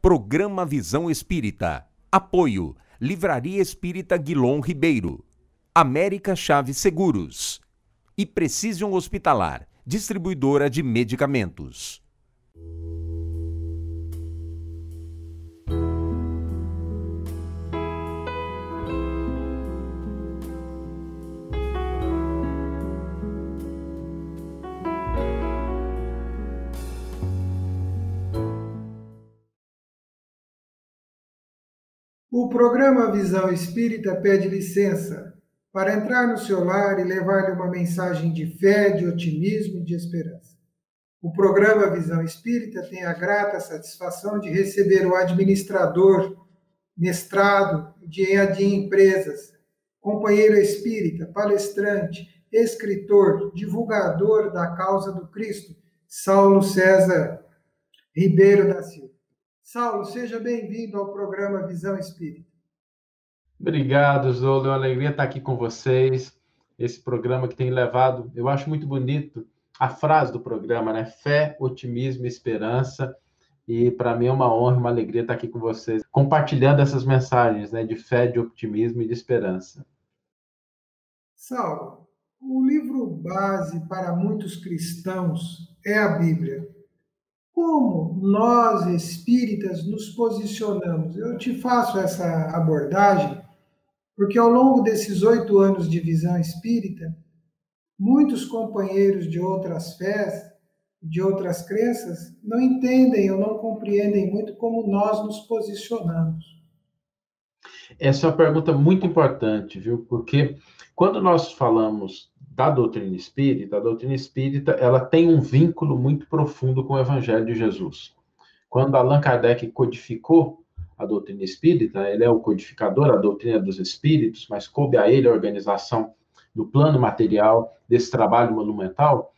Programa Visão Espírita. Apoio. Livraria Espírita Guilom Ribeiro. América Chaves Seguros. E Precision Hospitalar, distribuidora de medicamentos. O programa Visão Espírita pede licença para entrar no seu lar e levar-lhe uma mensagem de fé, de otimismo e de esperança. O programa Visão Espírita tem a grata satisfação de receber o administrador, mestrado de EAD em Empresas, companheiro espírita, palestrante, escritor, divulgador da causa do Cristo, Saulo César Ribeiro da Silva. Saulo, seja bem-vindo ao programa Visão Espírita. Obrigado, Zolo. É uma alegria estar aqui com vocês. Esse programa que tem levado, eu acho muito bonito a frase do programa, né? Fé, otimismo e esperança. E para mim é uma honra, uma alegria estar aqui com vocês, compartilhando essas mensagens, né? De fé, de otimismo e de esperança. Saulo, o livro base para muitos cristãos é a Bíblia. Como nós, espíritas, nos posicionamos? Eu te faço essa abordagem porque ao longo desses 8 anos de visão espírita, muitos companheiros de outras fés, de outras crenças, não entendem ou não compreendem muito como nós nos posicionamos. Essa é uma pergunta muito importante, viu? Porque quando nós falamos da doutrina espírita, ela tem um vínculo muito profundo com o Evangelho de Jesus. Quando Allan Kardec codificou a doutrina espírita, ele é o codificador, a doutrina dos espíritos, mas coube a ele a organização do plano material desse trabalho monumental.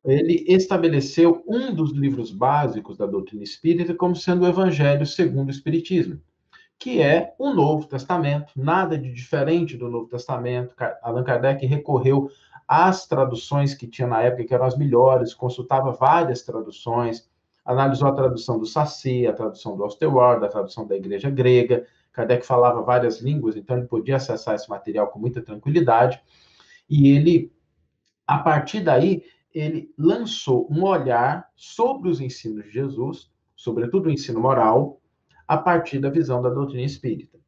Ele estabeleceu um dos livros básicos da doutrina espírita como sendo o Evangelho segundo o Espiritismo, que é o Novo Testamento, nada de diferente do Novo Testamento. Allan Kardec recorreu às traduções que tinha na época, que eram as melhores, consultava várias traduções, analisou a tradução do Saci, a tradução do Osterwald, a tradução da Igreja Grega. Kardec falava várias línguas, então ele podia acessar esse material com muita tranquilidade. E ele, a partir daí, ele lançou um olhar sobre os ensinos de Jesus, sobretudo o ensino moral, a partir da visão da doutrina espírita.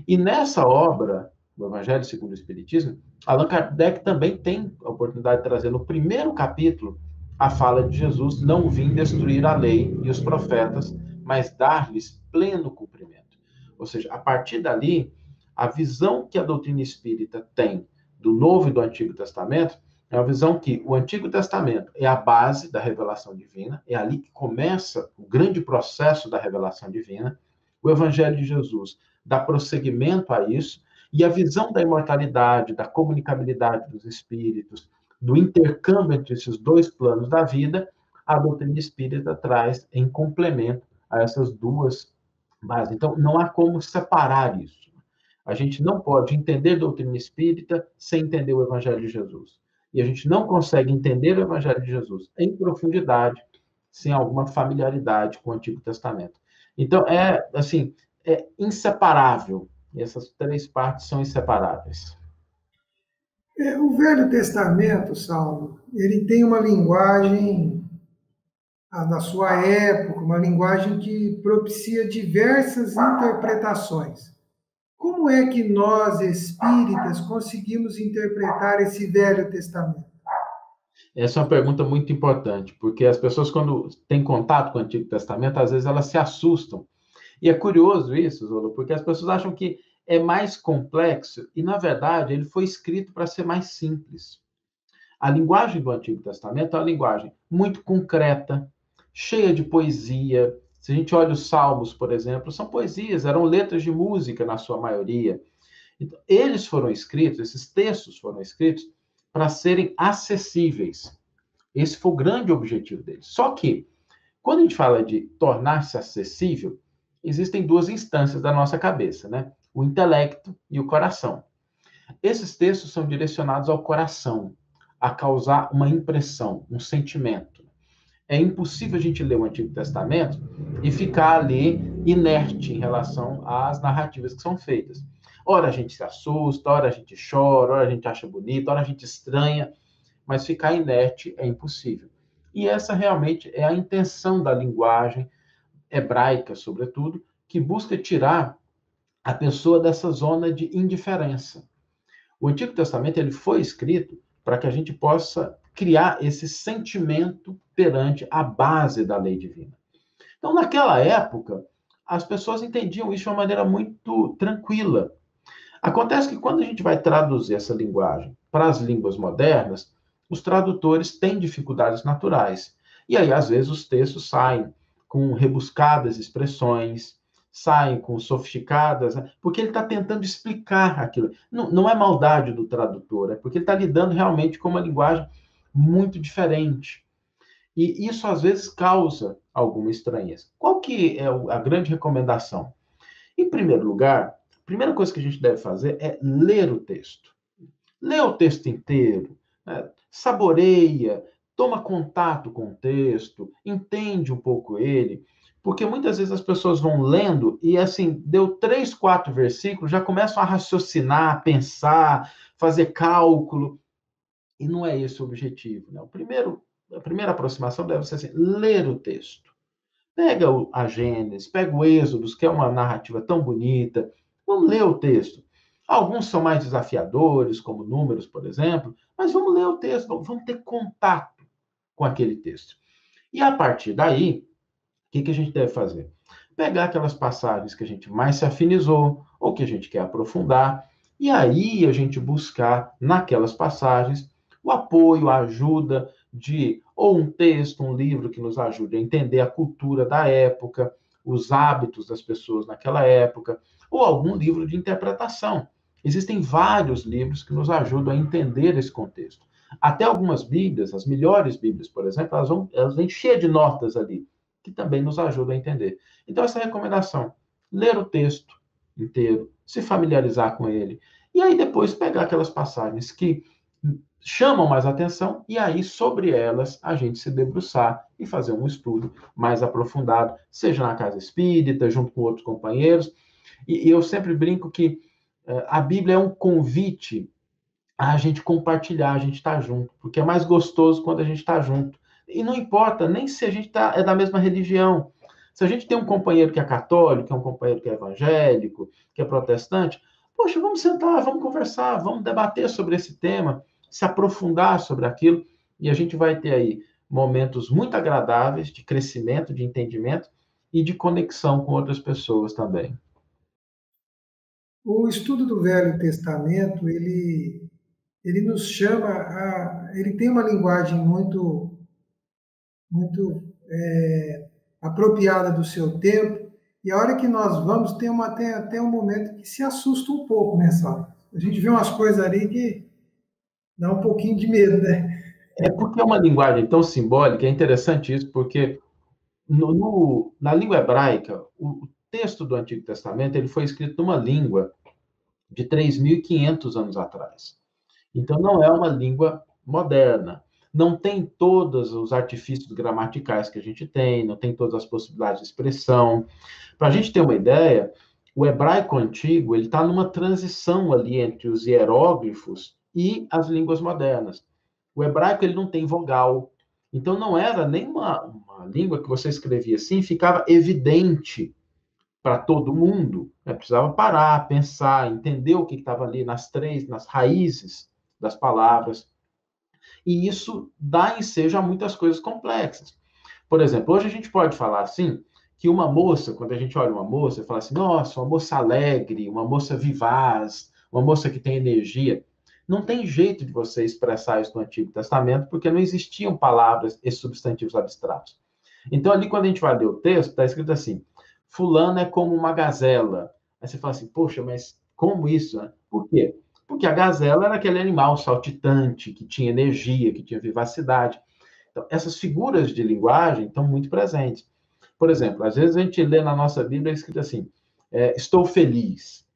E nessa obra, o Evangelho segundo o Espiritismo, Allan Kardec também tem a oportunidade de trazer no primeiro capítulo a fala de Jesus: não vim destruir a lei e os profetas, mas dar-lhes pleno cumprimento. Ou seja, a partir dali, a visão que a doutrina espírita tem do Novo e do Antigo Testamento é uma visão que o Antigo Testamento é a base da revelação divina, é ali que começa o grande processo da revelação divina. O Evangelho de Jesus dá prosseguimento a isso, e a visão da imortalidade, da comunicabilidade dos espíritos, do intercâmbio entre esses dois planos da vida, a doutrina espírita traz em complemento a essas duas bases. Então, não há como separar isso. A gente não pode entender a doutrina espírita sem entender o Evangelho de Jesus. E a gente não consegue entender o Evangelho de Jesus em profundidade sem alguma familiaridade com o Antigo Testamento. Então, é inseparável. Essas 3 partes são inseparáveis. O Velho Testamento, Saulo, ele tem uma linguagem da sua época, uma linguagem que propicia diversas interpretações. Como é que nós, espíritas, conseguimos interpretar esse Velho Testamento? Essa é uma pergunta muito importante, porque as pessoas, quando têm contato com o Antigo Testamento, às vezes elas se assustam. E é curioso isso, Zolo, porque as pessoas acham que é mais complexo, e, na verdade, ele foi escrito para ser mais simples. A linguagem do Antigo Testamento é uma linguagem muito concreta, cheia de poesia. Se a gente olha os Salmos, por exemplo, são poesias, eram letras de música na sua maioria. Então, eles foram escritos, esses textos foram escritos para serem acessíveis. Esse foi o grande objetivo deles. Só que, quando a gente fala de tornar-se acessível, existem 2 instâncias da nossa cabeça, né? O intelecto e o coração. Esses textos são direcionados ao coração, a causar uma impressão, um sentimento. É impossível a gente ler o Antigo Testamento e ficar ali inerte em relação às narrativas que são feitas. Ora a gente se assusta, ora a gente chora, ora a gente acha bonito, ora a gente estranha, mas ficar inerte é impossível. E essa realmente é a intenção da linguagem hebraica, sobretudo, que busca tirar a pessoa dessa zona de indiferença. O Antigo Testamento ele foi escrito para que a gente possa criar esse sentimento perante a base da lei divina. Então, naquela época, as pessoas entendiam isso de uma maneira muito tranquila. Acontece que quando a gente vai traduzir essa linguagem para as línguas modernas, os tradutores têm dificuldades naturais. E aí, às vezes, os textos saem com rebuscadas expressões, saem com sofisticadas, porque ele está tentando explicar aquilo. Não é maldade do tradutor, é porque ele está lidando realmente com uma linguagem muito diferente. E isso, às vezes, causa alguma estranheza. Qual que é a grande recomendação? Em primeiro lugar, a primeira coisa que a gente deve fazer é ler o texto. Lê o texto inteiro, né? Saboreia, toma contato com o texto, entende um pouco ele, porque muitas vezes as pessoas vão lendo e, assim, deu 3, 4 versículos, já começam a raciocinar, pensar, fazer cálculo, e não é esse o objetivo, né? A primeira aproximação deve ser assim, ler o texto. Pega a Gênesis, pega o Êxodo, que é uma narrativa tão bonita, vamos ler o texto. Alguns são mais desafiadores, como Números, por exemplo, mas vamos ler o texto, vamos ter contato com aquele texto. E a partir daí, o que a gente deve fazer? Pegar aquelas passagens que a gente mais se afinizou, ou que a gente quer aprofundar, e aí a gente buscar naquelas passagens o apoio, a ajuda de ou um texto, um livro que nos ajude a entender a cultura da época, os hábitos das pessoas naquela época, ou algum livro de interpretação. Existem vários livros que nos ajudam a entender esse contexto. Até algumas Bíblias, as melhores Bíblias, por exemplo, elas vêm cheias de notas ali, que também nos ajudam a entender. Então, essa recomendação, ler o texto inteiro, se familiarizar com ele, e aí depois pegar aquelas passagens que chamam mais atenção, e aí, sobre elas, a gente se debruçar e fazer um estudo mais aprofundado, seja na casa espírita, junto com outros companheiros. E eu sempre brinco que a Bíblia é um convite a gente compartilhar, a gente estar junto, porque é mais gostoso quando a gente está junto. E não importa nem se a gente é da mesma religião. Se a gente tem um companheiro que é católico, que é um companheiro que é evangélico, que é protestante, poxa, vamos sentar, vamos conversar, vamos debater sobre esse tema, se aprofundar sobre aquilo, e a gente vai ter aí momentos muito agradáveis de crescimento, de entendimento e de conexão com outras pessoas também. O estudo do Velho Testamento, ele nos chama a... Ele tem uma linguagem muito apropriada do seu tempo, e a hora que nós vamos, tem até um momento que se assusta um pouco nessa hora. A gente vê umas coisas ali que dá um pouquinho de medo, né? É porque é uma linguagem tão simbólica, é interessante isso, porque na língua hebraica, o texto do Antigo Testamento ele foi escrito numa língua de 3.500 anos atrás. Então, não é uma língua moderna. Não tem todos os artifícios gramaticais que a gente tem, não tem todas as possibilidades de expressão. Para a gente ter uma ideia, o hebraico antigo ele está numa transição ali entre os hieróglifos e as línguas modernas. O hebraico ele não tem vogal, então não era nem uma língua que você escrevia assim, ficava evidente para todo mundo. Né? Precisava parar, pensar, entender o que estava ali nas raízes das palavras. E isso dá ensejo a muitas coisas complexas. Por exemplo, hoje a gente pode falar assim, que uma moça, quando a gente olha uma moça, fala assim, nossa, uma moça alegre, uma moça vivaz, uma moça que tem energia. Não tem jeito de você expressar isso no Antigo Testamento, porque não existiam palavras e substantivos abstratos. Então, ali, quando a gente vai ler o texto, está escrito assim, fulano é como uma gazela. Aí você fala assim, poxa, mas como isso? Né? Por quê? Porque a gazela era aquele animal saltitante, que tinha energia, que tinha vivacidade. Então, essas figuras de linguagem estão muito presentes. Por exemplo, às vezes a gente lê na nossa Bíblia escrito assim, estou feliz.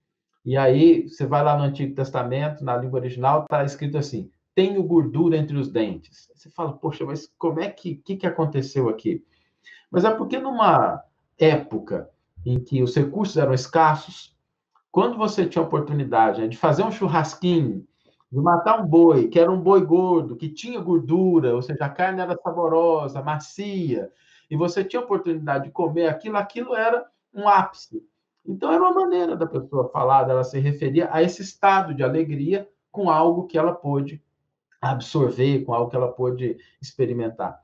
E aí, você vai lá no Antigo Testamento, na língua original, está escrito assim, tenho gordura entre os dentes. Você fala, poxa, mas como é que aconteceu aqui? Mas é porque numa época em que os recursos eram escassos, quando você tinha a oportunidade, né, de fazer um churrasquinho, de matar um boi, que era um boi gordo, que tinha gordura, ou seja, a carne era saborosa, macia, e você tinha a oportunidade de comer aquilo, aquilo era um ápice. Então, era uma maneira da pessoa falar, dela se referir a esse estado de alegria com algo que ela pôde absorver, com algo que ela pôde experimentar.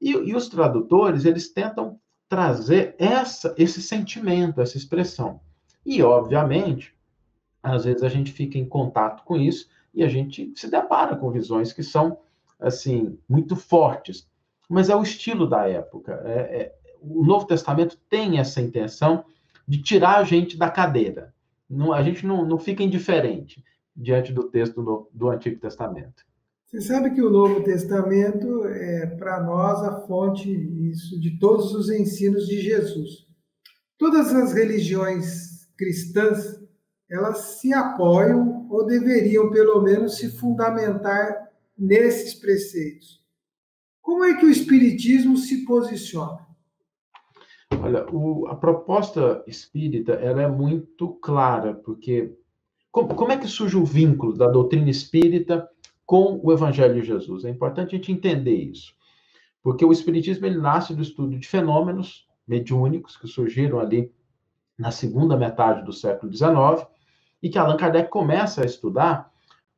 E os tradutores, eles tentam trazer esse sentimento, essa expressão. E, obviamente, às vezes a gente fica em contato com isso e a gente se depara com visões que são, assim, muito fortes. Mas é o estilo da época. O Novo Testamento tem essa intenção de tirar a gente da cadeira. Não, a gente não fica indiferente diante do texto do Antigo Testamento. Você sabe que o Novo Testamento é, para nós, a fonte isso, de todos os ensinos de Jesus. Todas as religiões cristãs, elas se apoiam ou deveriam, pelo menos, se fundamentar nesses preceitos. Como é que o Espiritismo se posiciona? Olha, a proposta espírita ela é muito clara, porque como é que surge o vínculo da doutrina espírita com o Evangelho de Jesus? É importante a gente entender isso, porque o Espiritismo ele nasce do estudo de fenômenos mediúnicos que surgiram ali na segunda metade do século XIX e que Allan Kardec começa a estudar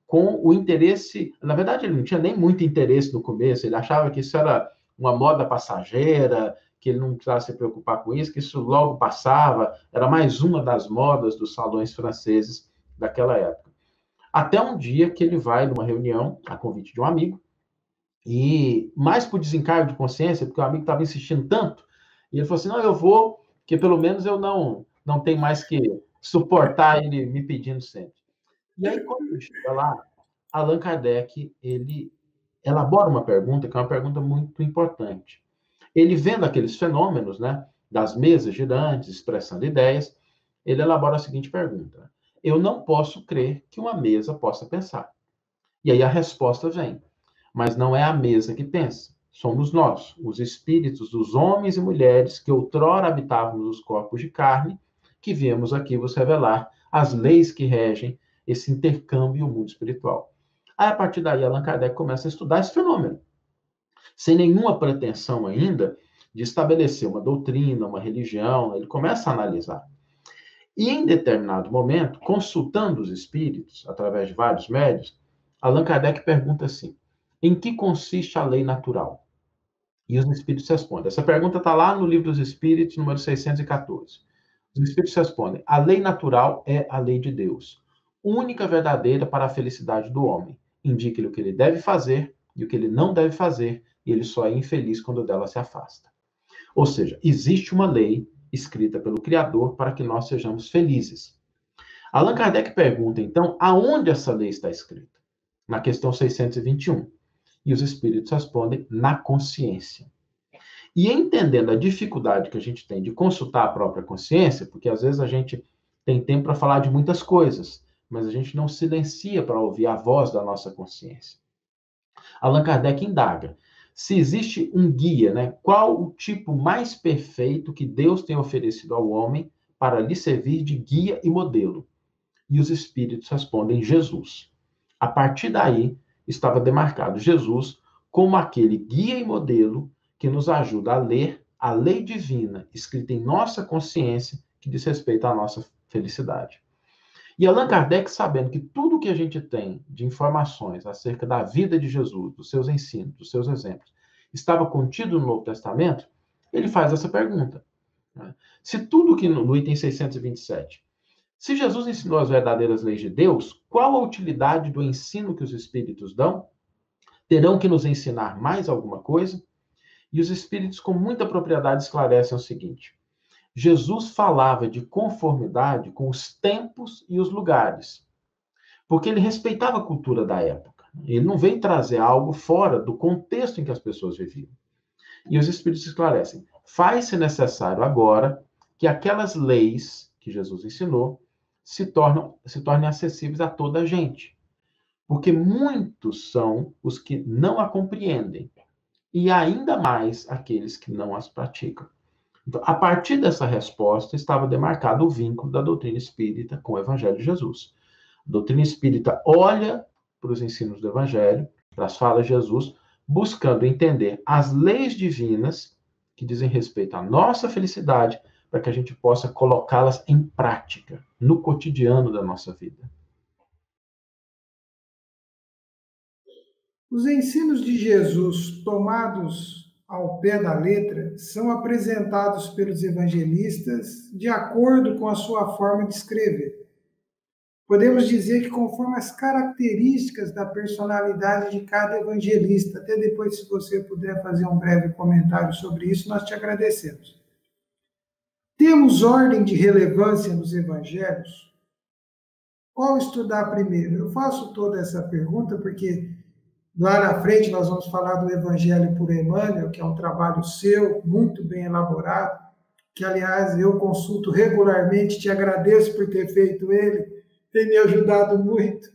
com o interesse. Na verdade, ele não tinha nem muito interesse no começo, ele achava que isso era uma moda passageira, que ele não precisava se preocupar com isso, que isso logo passava, era mais uma das modas dos salões franceses daquela época. Até um dia que ele vai numa reunião, a convite de um amigo, e mais por desencargo de consciência, porque o amigo estava insistindo tanto, e ele falou assim, não, eu vou, que pelo menos eu não tenho mais que suportar ele me pedindo sempre. E aí, quando ele chega lá, Allan Kardec, ele elabora uma pergunta, que é uma pergunta muito importante. Ele vendo aqueles fenômenos, né, das mesas girantes, expressando ideias, ele elabora a seguinte pergunta: eu não posso crer que uma mesa possa pensar. E aí a resposta vem: mas não é a mesa que pensa, somos nós, os espíritos dos homens e mulheres que outrora habitávamos os corpos de carne, que viemos aqui vos revelar as leis que regem esse intercâmbio e o mundo espiritual. Aí, a partir daí, Allan Kardec começa a estudar esse fenômeno, sem nenhuma pretensão ainda de estabelecer uma doutrina, uma religião, ele começa a analisar. E em determinado momento, consultando os espíritos, através de vários médios, Allan Kardec pergunta assim: em que consiste a lei natural? E os espíritos respondem. Essa pergunta está lá no Livro dos Espíritos, número 614. Os espíritos respondem: a lei natural é a lei de Deus, única verdadeira para a felicidade do homem. Indica-lhe o que ele deve fazer e o que ele não deve fazer, e ele só é infeliz quando dela se afasta. Ou seja, existe uma lei escrita pelo Criador para que nós sejamos felizes. Allan Kardec pergunta, então, aonde essa lei está escrita? Na questão 621. E os espíritos respondem, na consciência. E entendendo a dificuldade que a gente tem de consultar a própria consciência, porque às vezes a gente tem tempo para falar de muitas coisas, mas a gente não silencia para ouvir a voz da nossa consciência. Allan Kardec indaga se existe um guia, né? Qual o tipo mais perfeito que Deus tem oferecido ao homem para lhe servir de guia e modelo? E os espíritos respondem: Jesus. A partir daí, estava demarcado Jesus como aquele guia e modelo que nos ajuda a ler a lei divina escrita em nossa consciência que diz respeito à nossa felicidade. E Allan Kardec, sabendo que tudo que a gente tem de informações acerca da vida de Jesus, dos seus ensinos, dos seus exemplos, estava contido no Novo Testamento, ele faz essa pergunta. Né? Se tudo que no item 627, se Jesus ensinou as verdadeiras leis de Deus, qual a utilidade do ensino que os Espíritos dão? Terão que nos ensinar mais alguma coisa? E os Espíritos, com muita propriedade, esclarecem o seguinte: Jesus falava de conformidade com os tempos e os lugares, porque ele respeitava a cultura da época. Ele não veio trazer algo fora do contexto em que as pessoas viviam. E os Espíritos esclarecem: faz-se necessário agora que aquelas leis que Jesus ensinou se tornem acessíveis a toda a gente. porque muitos são os que não a compreendem, e ainda mais aqueles que não as praticam. Então, a partir dessa resposta, estava demarcado o vínculo da doutrina espírita com o Evangelho de Jesus. A doutrina espírita olha para os ensinos do Evangelho, para as falas de Jesus, buscando entender as leis divinas que dizem respeito à nossa felicidade, para que a gente possa colocá-las em prática, no cotidiano da nossa vida. Os ensinos de Jesus, tomados ao pé da letra, são apresentados pelos evangelistas de acordo com a sua forma de escrever. Podemos dizer que conforme as características da personalidade de cada evangelista. Até depois, se você puder fazer um breve comentário sobre isso, nós te agradecemos. Temos ordem de relevância nos evangelhos? Qual estudar primeiro? Eu faço toda essa pergunta porque lá na frente nós vamos falar do Evangelho por Emmanuel, que é um trabalho seu, muito bem elaborado, que, aliás, eu consulto regularmente, te agradeço por ter feito ele, tem me ajudado muito.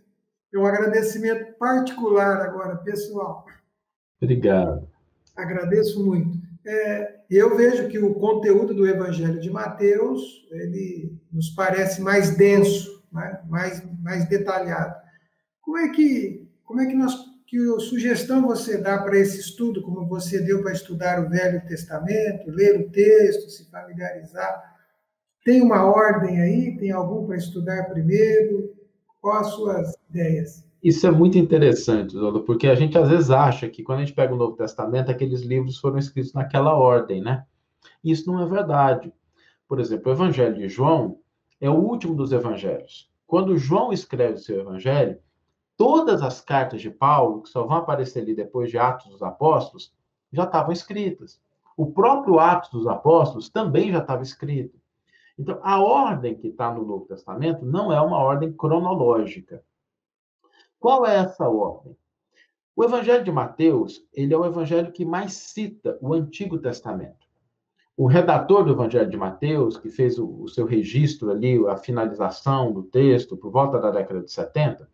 É um agradecimento particular agora, pessoal. Obrigado. Agradeço muito. Eu vejo que o conteúdo do Evangelho de Mateus, ele nos parece mais denso, né? mais detalhado. Como é que sugestão você dá para esse estudo, como você deu para estudar o Velho Testamento, ler o texto, se familiarizar? Tem uma ordem aí? Tem algum para estudar primeiro? Quais as suas ideias? Isso é muito interessante, Zola, porque a gente às vezes acha que quando a gente pega o Novo Testamento, aqueles livros foram escritos naquela ordem, né? Isso não é verdade. Por exemplo, o Evangelho de João é o último dos evangelhos. Quando João escreve o seu evangelho, todas as cartas de Paulo, que só vão aparecer ali depois de Atos dos Apóstolos, já estavam escritas. O próprio Atos dos Apóstolos também já estava escrito. Então, a ordem que está no Novo Testamento não é uma ordem cronológica. Qual é essa ordem? O Evangelho de Mateus, ele é o evangelho que mais cita o Antigo Testamento. O redator do Evangelho de Mateus, que fez o seu registro ali, a finalização do texto, por volta da década de 70,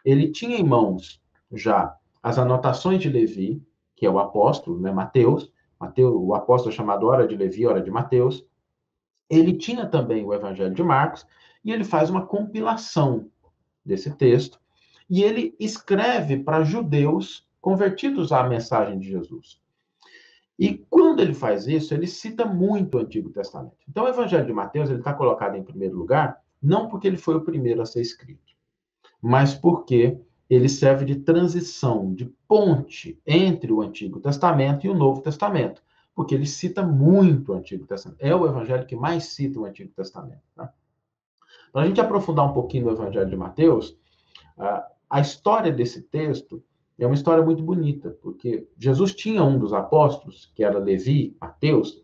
ele tinha em mãos já as anotações de Levi, que é o apóstolo, né, Mateus, o apóstolo é chamado Hora de Levi, Hora de Mateus. Ele tinha também o Evangelho de Marcos, e ele faz uma compilação desse texto, e ele escreve para judeus convertidos à mensagem de Jesus. E quando ele faz isso, ele cita muito o Antigo Testamento. Então, o Evangelho de Mateus ele está colocado em primeiro lugar, não porque ele foi o primeiro a ser escrito, mas porque ele serve de transição, de ponte entre o Antigo Testamento e o Novo Testamento, porque ele cita muito o Antigo Testamento. É o evangelho que mais cita o Antigo Testamento. Tá? Para a gente aprofundar um pouquinho no Evangelho de Mateus, a história desse texto é uma história muito bonita, porque Jesus tinha um dos apóstolos, que era Levi, Mateus,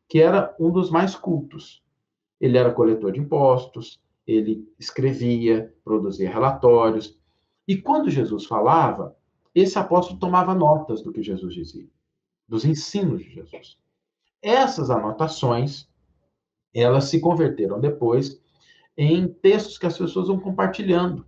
que era um dos mais cultos. Ele era coletor de impostos, ele escrevia, produzia relatórios. E quando Jesus falava, esse apóstolo tomava notas do que Jesus dizia, dos ensinos de Jesus. Essas anotações, elas se converteram depois em textos que as pessoas vão compartilhando.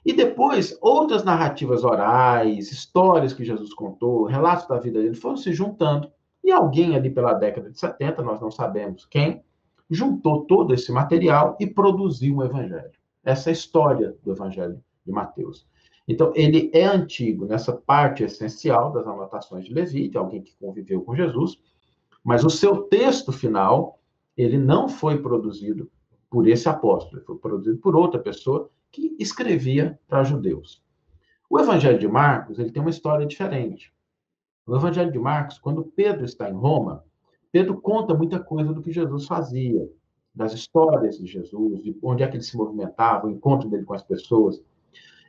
E depois, outras narrativas orais, histórias que Jesus contou, relatos da vida dele, foram se juntando. E alguém ali pela década de 70, nós não sabemos quem, juntou todo esse material e produziu um evangelho. Essa é a história do Evangelho de Mateus. Então, ele é antigo nessa parte essencial das anotações de Levi, de alguém que conviveu com Jesus, mas o seu texto final, ele não foi produzido por esse apóstolo, ele foi produzido por outra pessoa que escrevia para judeus. O Evangelho de Marcos, ele tem uma história diferente. No Evangelho de Marcos, quando Pedro está em Roma, Pedro conta muita coisa do que Jesus fazia, das histórias de Jesus, de onde é que ele se movimentava, o encontro dele com as pessoas.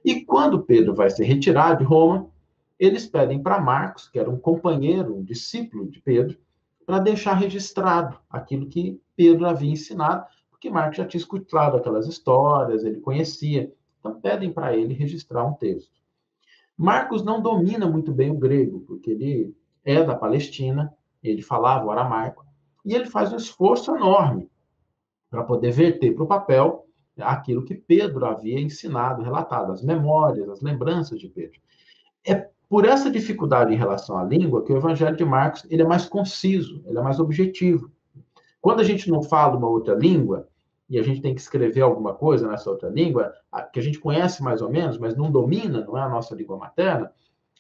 E quando Pedro vai se retirar de Roma, eles pedem para Marcos, que era um companheiro, um discípulo de Pedro, para deixar registrado aquilo que Pedro havia ensinado, porque Marcos já tinha escutado aquelas histórias, ele conhecia. Então, pedem para ele registrar um texto. Marcos não domina muito bem o grego, porque ele é da Palestina, ele falava o aramaico, e ele faz um esforço enorme para poder verter para o papel aquilo que Pedro havia ensinado, relatado, as memórias, as lembranças de Pedro. É por essa dificuldade em relação à língua que o Evangelho de Marcos ele é mais conciso, ele é mais objetivo. Quando a gente não fala uma outra língua, e a gente tem que escrever alguma coisa nessa outra língua, que a gente conhece mais ou menos, mas não domina, não é a nossa língua materna,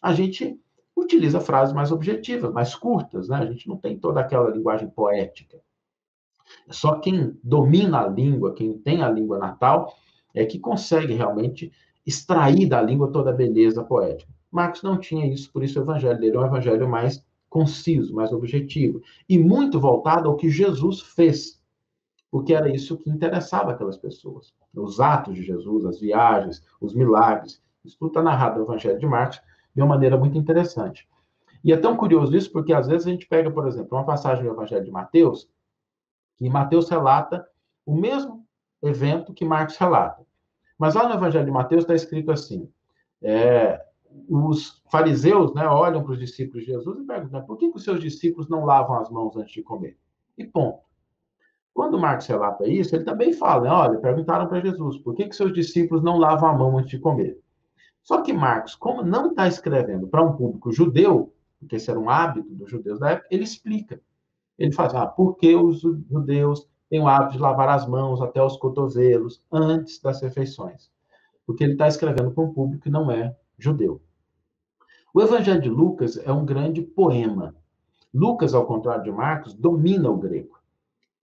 a gente utiliza frases mais objetivas, mais curtas, né? A gente não tem toda aquela linguagem poética. Só quem domina a língua, quem tem a língua natal, é que consegue realmente extrair da língua toda a beleza poética. Marcos não tinha isso, por isso o evangelho dele é um evangelho mais conciso, mais objetivo, e muito voltado ao que Jesus fez, porque era isso que interessava aquelas pessoas. Os atos de Jesus, as viagens, os milagres, isso tudo está narrado no evangelho de Marcos de uma maneira muito interessante. E é tão curioso isso, porque às vezes a gente pega, por exemplo, uma passagem do evangelho de Mateus, que Mateus relata o mesmo evento que Marcos relata. Mas lá no Evangelho de Mateus está escrito assim, os fariseus, né, olham para os discípulos de Jesus e perguntam, por que os seus discípulos não lavam as mãos antes de comer? E ponto. Quando Marcos relata isso, ele também fala, né, olha, perguntaram para Jesus, por que seus discípulos não lavam a mão antes de comer? Só que Marcos, como não está escrevendo para um público judeu, porque esse era um hábito dos judeus da época, ele explica. Ele fala, por que os judeus têm o hábito de lavar as mãos até os cotovelos antes das refeições? Porque ele está escrevendo para um público que não é judeu. O Evangelho de Lucas é um grande poema. Lucas, ao contrário de Marcos, domina o grego.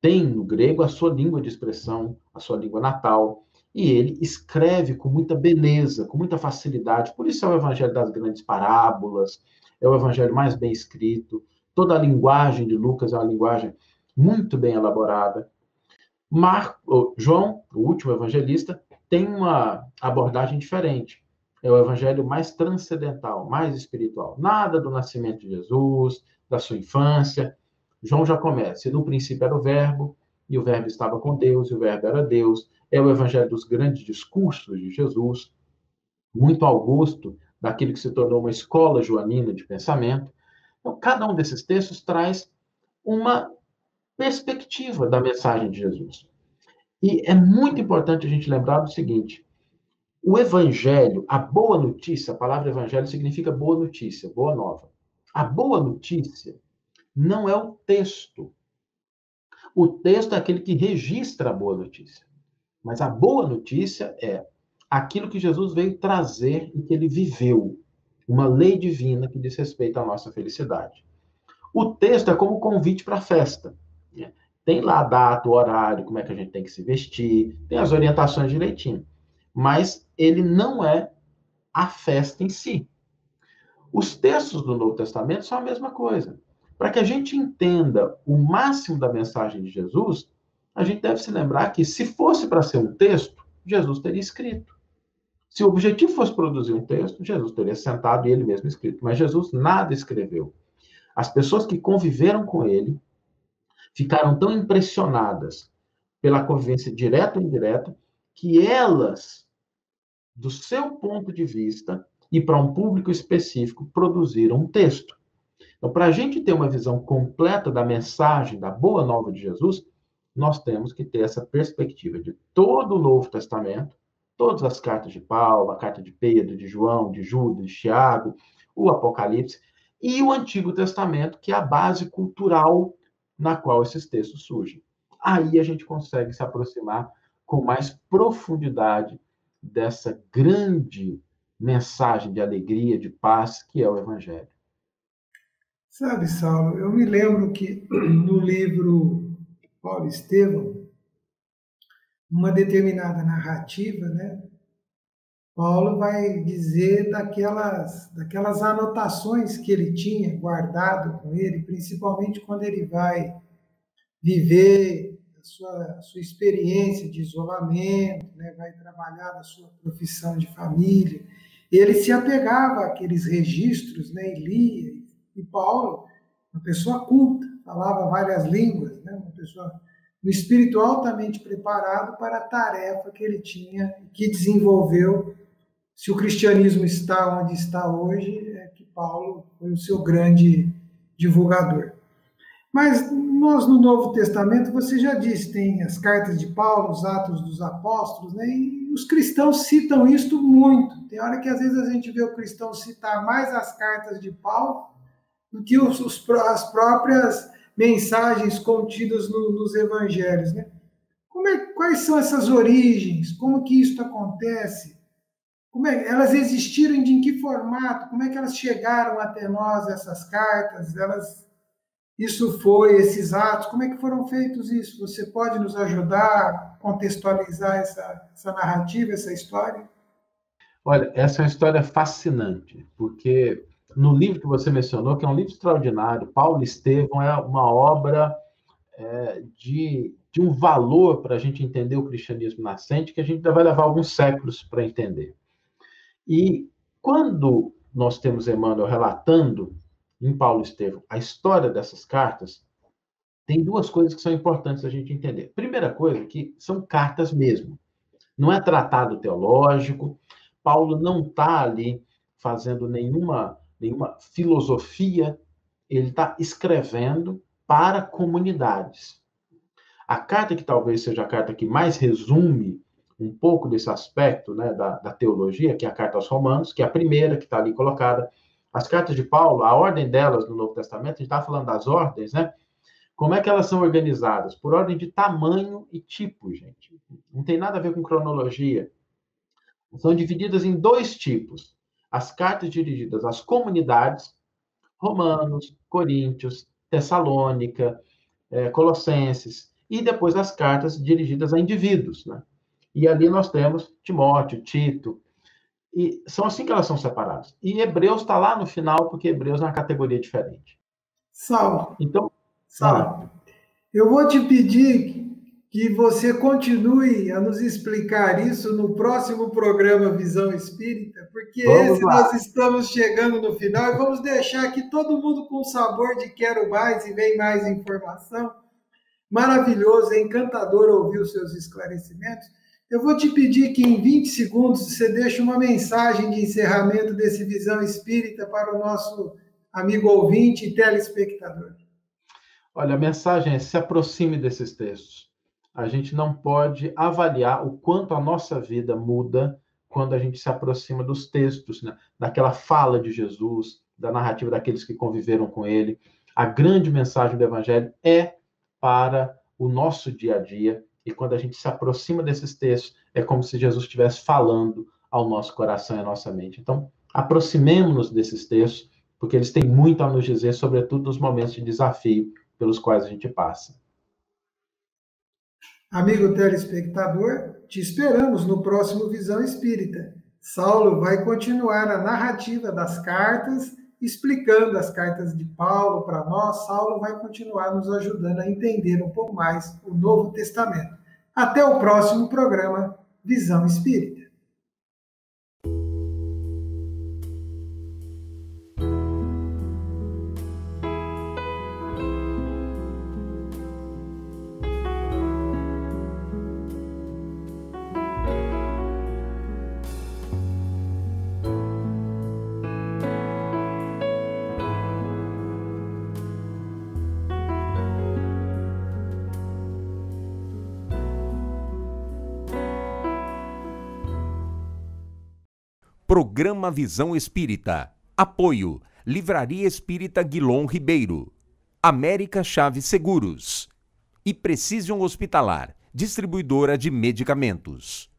Tem no grego a sua língua de expressão, a sua língua natal, e ele escreve com muita beleza, com muita facilidade. Por isso é o Evangelho das grandes parábolas, é o Evangelho mais bem escrito. Toda a linguagem de Lucas é uma linguagem muito bem elaborada. João, o último evangelista, tem uma abordagem diferente. É o evangelho mais transcendental, mais espiritual. Nada do nascimento de Jesus, da sua infância. João já começa. E no princípio era o verbo, e o verbo estava com Deus, e o verbo era Deus. É o evangelho dos grandes discursos de Jesus, muito augusto, daquilo que se tornou uma escola joanina de pensamento. Então, cada um desses textos traz uma perspectiva da mensagem de Jesus. E é muito importante a gente lembrar do seguinte: o evangelho, a boa notícia, a palavra evangelho significa boa notícia, boa nova. A boa notícia não é o texto. O texto é aquele que registra a boa notícia. Mas a boa notícia é aquilo que Jesus veio trazer e que ele viveu. Uma lei divina que diz respeito à nossa felicidade. O texto é como um convite para a festa. Tem lá a data, o horário, como é que a gente tem que se vestir, tem as orientações direitinho. Mas ele não é a festa em si. Os textos do Novo Testamento são a mesma coisa. Para que a gente entenda o máximo da mensagem de Jesus, a gente deve se lembrar que, se fosse para ser um texto, Jesus teria escrito. Se o objetivo fosse produzir um texto, Jesus teria sentado e ele mesmo escrito. Mas Jesus nada escreveu. As pessoas que conviveram com ele ficaram tão impressionadas pela convivência direta ou indireta que elas, do seu ponto de vista e para um público específico, produziram um texto. Então, para a gente ter uma visão completa da mensagem, da boa nova de Jesus, nós temos que ter essa perspectiva de todo o Novo Testamento, todas as cartas de Paulo, a carta de Pedro, de João, de Judas, de Tiago, o Apocalipse, e o Antigo Testamento, que é a base cultural na qual esses textos surgem. Aí a gente consegue se aproximar com mais profundidade dessa grande mensagem de alegria, de paz, que é o Evangelho. Sabe, Saulo, eu me lembro que no livro Paulo Estevão, uma determinada narrativa, né, Paulo vai dizer daquelas anotações que ele tinha guardado com ele, principalmente quando ele vai viver a sua experiência de isolamento, né, vai trabalhar na sua profissão de família. Ele se apegava àqueles registros, né, e lia. E Paulo, uma pessoa culta, falava várias línguas, né, uma pessoa no espírito altamente preparado para a tarefa que ele tinha e que desenvolveu. Se o cristianismo está onde está hoje, é que Paulo foi o seu grande divulgador. Mas nós, no Novo Testamento, você já disse, tem as cartas de Paulo, os Atos dos Apóstolos, né? E os cristãos citam isto muito. Tem hora que às vezes a gente vê o cristão citar mais as cartas de Paulo do que as próprias mensagens contidas nos evangelhos, né? Quais são essas origens? Como que isso acontece? Elas existiram em que formato? Como é que elas chegaram até nós, essas cartas? Esses atos, como é que foram feitos isso? Você pode nos ajudar a contextualizar essa narrativa, essa história? Olha, essa é uma história fascinante, porque no livro que você mencionou, que é um livro extraordinário, Paulo e Estevão é uma obra de um valor para a gente entender o cristianismo nascente, que a gente ainda vai levar alguns séculos para entender. E quando nós temos Emmanuel relatando em Paulo e Estevão a história dessas cartas, tem duas coisas que são importantes a gente entender. Primeira coisa, que são cartas mesmo. Não é tratado teológico. Paulo não está ali fazendo nenhuma filosofia. Ele está escrevendo para comunidades. A carta que talvez seja a carta que mais resume um pouco desse aspecto, né, da teologia, que é a carta aos Romanos, que é a primeira que está ali colocada. As cartas de Paulo, a ordem delas no Novo Testamento, a gente está falando das ordens, né? Como é que elas são organizadas? Por ordem de tamanho e tipo, gente. Não tem nada a ver com cronologia. São divididas em dois tipos. As cartas dirigidas às comunidades, Romanos, Coríntios, Tessalônica, Colossenses, e depois as cartas dirigidas a indivíduos, né? E ali nós temos Timóteo, Tito, e são assim que elas são separadas. E Hebreus está lá no final, porque Hebreus é uma categoria diferente. Saulo, Então, eu vou te pedir que você continue a nos explicar isso no próximo programa Visão Espírita, porque nós estamos chegando no final e vamos deixar aqui todo mundo com sabor de quero mais e vem mais informação. Maravilhoso, é encantador ouvir os seus esclarecimentos. Eu vou te pedir que em 20 segundos você deixe uma mensagem de encerramento desse Visão Espírita para o nosso amigo ouvinte e telespectador. Olha, a mensagem é: se aproxime desses textos. A gente não pode avaliar o quanto a nossa vida muda quando a gente se aproxima dos textos, né? Daquela fala de Jesus, da narrativa daqueles que conviveram com ele. A grande mensagem do Evangelho é para o nosso dia a dia, e quando a gente se aproxima desses textos, é como se Jesus estivesse falando ao nosso coração e à nossa mente. Então, aproximemo-nos desses textos, porque eles têm muito a nos dizer, sobretudo nos momentos de desafio pelos quais a gente passa. Amigo telespectador, te esperamos no próximo Visão Espírita. Saulo vai continuar a narrativa das cartas, explicando as cartas de Paulo para nós. Saulo vai continuar nos ajudando a entender um pouco mais o Novo Testamento. Até o próximo programa Visão Espírita. Programa Visão Espírita. Apoio. Livraria Espírita Guilom Ribeiro. América Chaves Seguros. E Precision Hospitalar. Distribuidora de medicamentos.